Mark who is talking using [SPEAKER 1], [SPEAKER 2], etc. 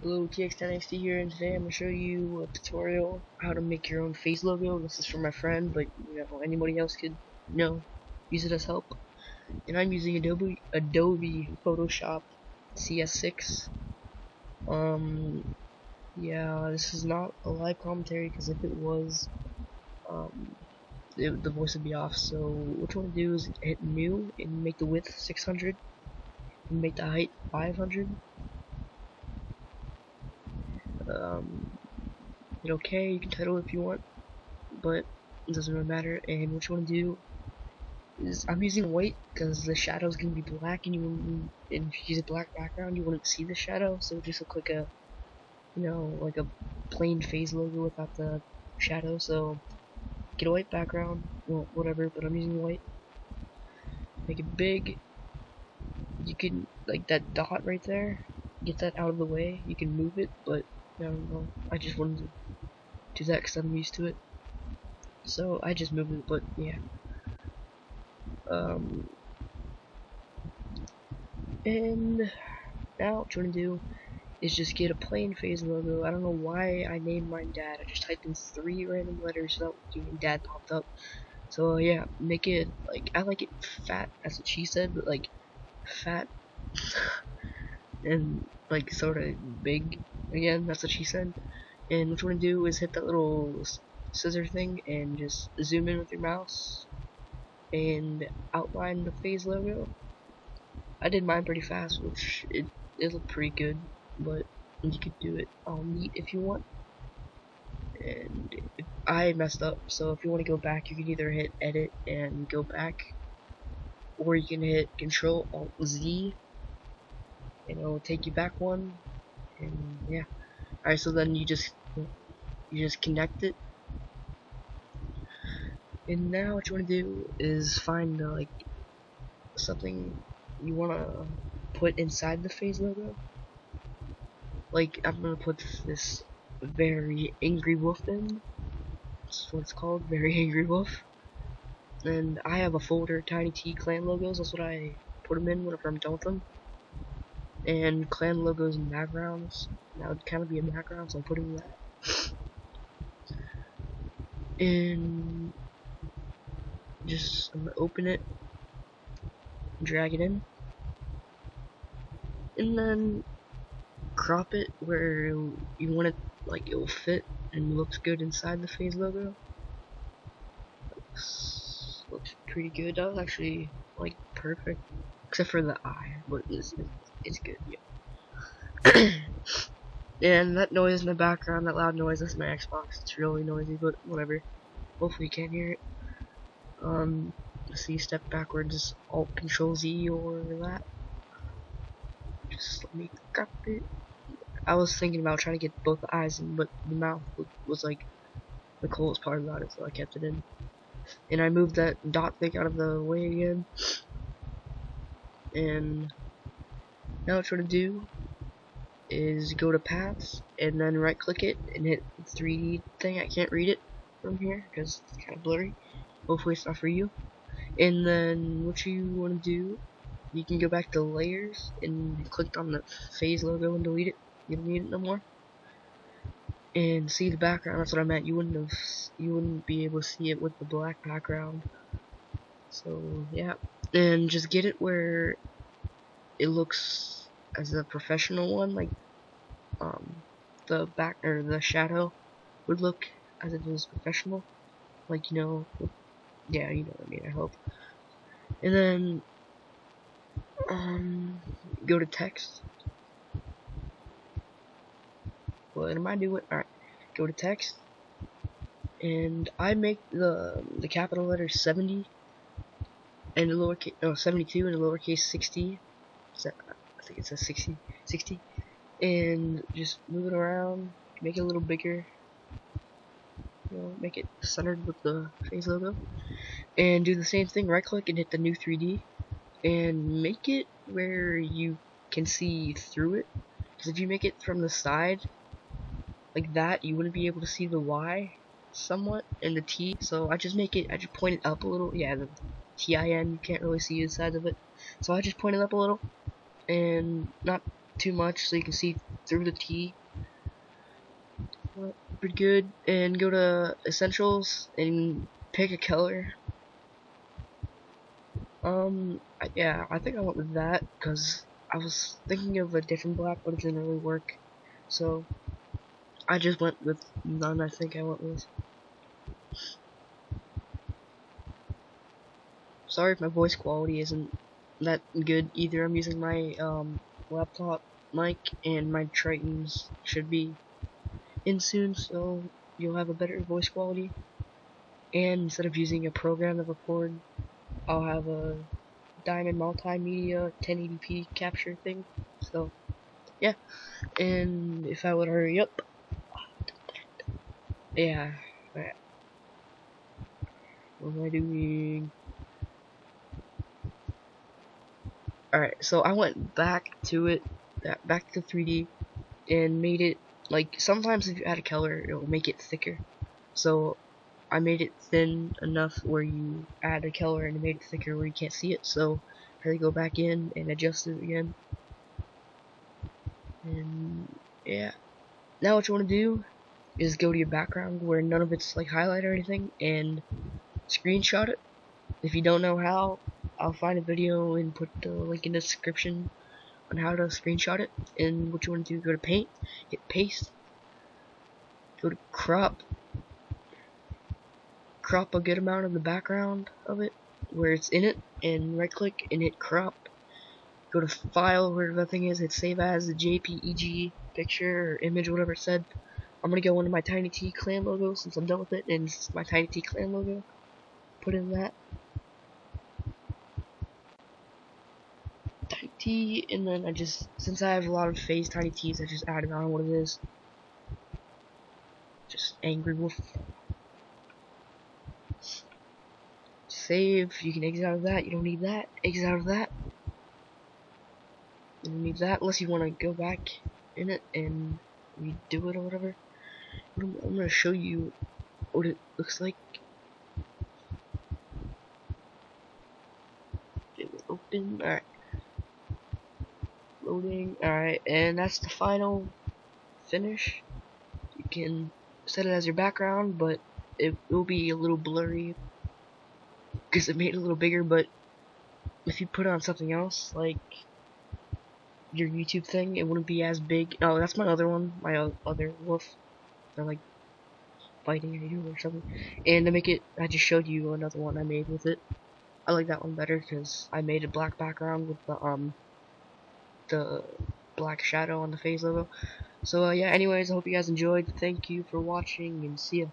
[SPEAKER 1] Hello, TX10XT here, and today I'm going to show you a tutorial how to make your own face logo. This is for my friend, but anybody else could use it as help. And I'm using Adobe Photoshop CS6. Yeah, this is not a live commentary because if it was, the voice would be off. So what you want to do is hit New and make the width 600 and make the height 500. Hit OK. You can title it if you want, but it doesn't really matter. And what you want to do is, I'm using white because the shadow is going to be black, and if you use a black background you wouldn't see the shadow, so it just look like a like a plain face logo without the shadow. So get a white background, well, whatever, but I'm using white. Make it big. You can, like, that dot right there, get that out of the way. You can move it, but I don't know, I just wanted to do that because I'm used to it, so I just moved it. But yeah, and now what you want to do is just get a plain face logo. I don't know why I named mine Dad. I just typed in 3 random letters so Dad popped up. So yeah, make it, like, I like it fat, that's what she said, but like fat and like sort of big again, that's what she said. And what you want to do is hit that little scissor thing and just zoom in with your mouse and outline the face logo. I did mine pretty fast, which it looked pretty good, but you could do it all neat if you want. And I messed up, so if you want to go back, you can either hit edit and go back, or you can hit Control Alt Z and it'll take you back one. And yeah, alright, so then you just connect it. And now what you want to do is find like something you want to put inside the face logo. Like, I'm gonna put this Very Angry Wolf in. That's what it's called, Very Angry Wolf. And I have a folder, Tiny T clan logos. That's what I put them in whenever I'm done with them. And clan logos and backgrounds. That would kind of be a background, so I'm putting that. And I'm gonna open it, drag it in, and then crop it where you want it, like it will fit and looks good inside the face logo. Looks pretty good. That was actually like perfect, except for the eye, but it's good. Yeah. And that noise in the background, that loud noise, that's my Xbox. It's really noisy, but whatever. Hopefully you can't hear it. Let's see, step backwards, Alt Control Z or that. Just let me crop it. I was thinking about trying to get both the eyes in, but the mouth was like the coolest part about it, so I kept it in. And I moved that dot thing out of the way again. And now what you're gonna do is go to paths and then right click it and hit 3D thing. I can't read it from here because it's kind of blurry. Hopefully it's not for you. And then what you want to do, you can go back to layers and click on the face logo and delete it. You don't need it no more. And see the background. That's what I meant. You wouldn't be able to see it with the black background. So yeah, and just get it where it looks as a professional one, like the back or the shadow would look as if it was professional, like yeah, you know what I mean, I hope. And then go to text. What am I doing? Alright, go to text, and I make the capital letter 70 and the lowercase 72 and the lowercase 60. So, I think it says 60, and just move it around, make it a little bigger, make it centered with the face logo, and do the same thing. Right click and hit the new 3D and make it where you can see through it, because if you make it from the side like that, you wouldn't be able to see the Y somewhat and the T. So I just point it up a little. Yeah, the TIN, you can't really see the sides of it, so I just point it up a little, and not too much so you can see through the T. Pretty good. And go to Essentials and pick a color. Yeah, I think I went with that because I was thinking of a different black, but it didn't really work. So I just went with none. I think I went with. Sorry if my voice quality isn't that good either. I'm using my laptop mic, and my Tritons should be in soon, so you'll have a better voice quality. And instead of using a program to record, I'll have a Diamond Multimedia 1080p capture thing. So yeah, and if I would hurry up, yeah. Right. What am I doing? Alright, so I went back to it, back to 3D, and made it, like, sometimes if you add a color, it'll make it thicker. So I made it thin enough where you add a color and it made it thicker where you can't see it. So I had to go back in and adjust it again. And yeah, now what you want to do is go to your background where none of it's like highlighted or anything and screenshot it. If you don't know how, I'll find a video and put the link in the description on how to screenshot it. And what you want to do, go to paint, hit paste, go to crop a good amount of the background of it where it's in it, and right click and hit crop. Go to file where the thing is, hit save as a JPEG picture or image, whatever it said. I'm gonna go into my Tiny T clan logo since I'm done with it, and it's my Tiny T clan logo. Put in that Tiny T, and then since I have a lot of phase Tiny T's, I just added on what it is. Just Angry Wolf. Save. You can exit out of that. You don't need that. Exit out of that. You don't need that unless you want to go back in it and redo it or whatever. I'm gonna show you what it looks like. It will open. Alright. Loading. Alright, and that's the final finish. You can set it as your background, but it will be a little blurry because it made it a little bigger. But if you put on something else, like your YouTube thing, it wouldn't be as big. Oh, that's my other one, my other wolf. They're like fighting at you or something. And to make it, I just showed you another one I made with it. I like that one better because I made a black background with the black shadow on the phase logo. So yeah, anyways, I hope you guys enjoyed. Thank you for watching, and see ya.